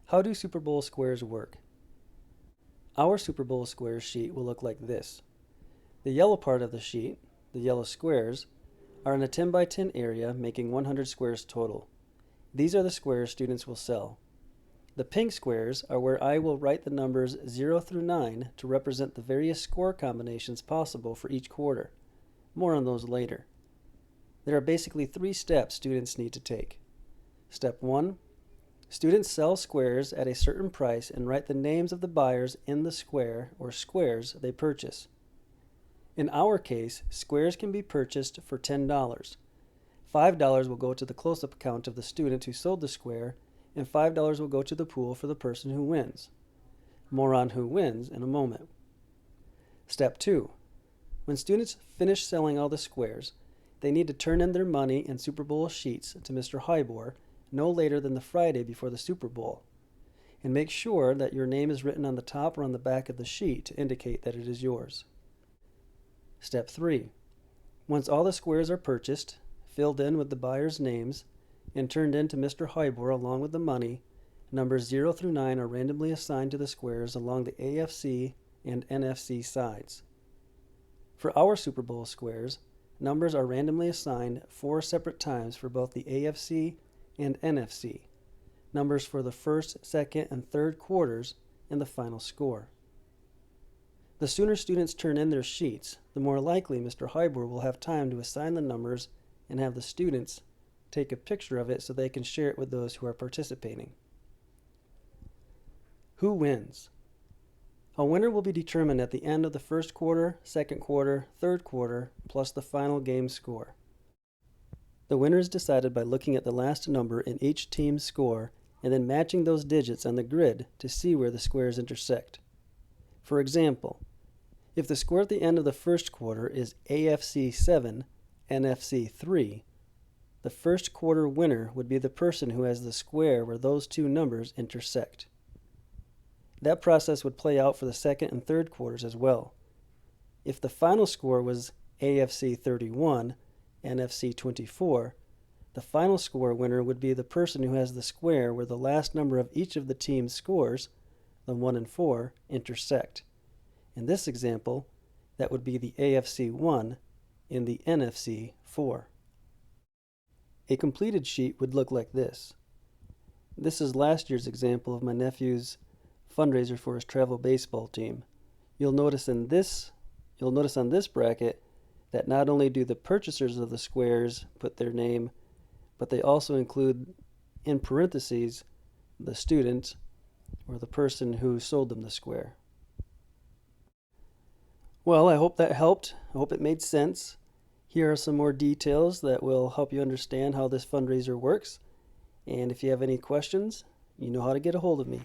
How do Super Bowl squares work? Our Super Bowl squares sheet will look like this. The yellow part of the sheet, the yellow squares, are in a 10 by 10 area making 100 squares total. These are the squares students will sell. The pink squares are where I will write the numbers 0 through 9 to represent the various score combinations possible for each quarter. More on those later. There are basically 3 steps students need to take. Step 1. Students sell squares at a certain price and write the names of the buyers in the square or squares they purchase. In our case, squares can be purchased for $10. $5 will go to the close-up account of the student who sold the square, and $5 will go to the pool for the person who wins. More on who wins in a moment. Step 2. When students finish selling all the squares, they need to turn in their money in Super Bowl sheets to Mr. Hybor no later than the Friday before the Super Bowl, and make sure that your name is written on the top or on the back of the sheet to indicate that it is yours. Step 3. Once all the squares are purchased, filled in with the buyers' names, and turned in to Mr. Hybor along with the money, numbers 0 through 9 are randomly assigned to the squares along the AFC and NFC sides. For our Super Bowl squares, numbers are randomly assigned 4 separate times for both the AFC and NFC, numbers for the first, second, and third quarters, and the final score. The sooner students turn in their sheets, the more likely Mr. Hybor will have time to assign the numbers and have the students take a picture of it so they can share it with those who are participating. Who wins? A winner will be determined at the end of the first quarter, second quarter, third quarter, plus the final game score. The winner is decided by looking at the last number in each team's score and then matching those digits on the grid to see where the squares intersect. For example, if the score at the end of the first quarter is AFC 7, NFC 3, the first quarter winner would be the person who has the square where those two numbers intersect. That process would play out for the second and third quarters as well. If the final score was AFC 31, NFC 24, the final score winner would be the person who has the square where the last number of each of the team's scores, the 1 and 4, intersect. In this example, that would be the AFC 1 in the NFC 4. A completed sheet would look like this. This is last year's example of my nephew's fundraiser for his travel baseball team. You'll notice on this bracket that not only do the purchasers of the squares put their name, but they also include in parentheses the student or the person who sold them the square. Well, I hope that helped. I hope it made sense. Here are some more details that will help you understand how this fundraiser works. And if you have any questions, you know how to get a hold of me.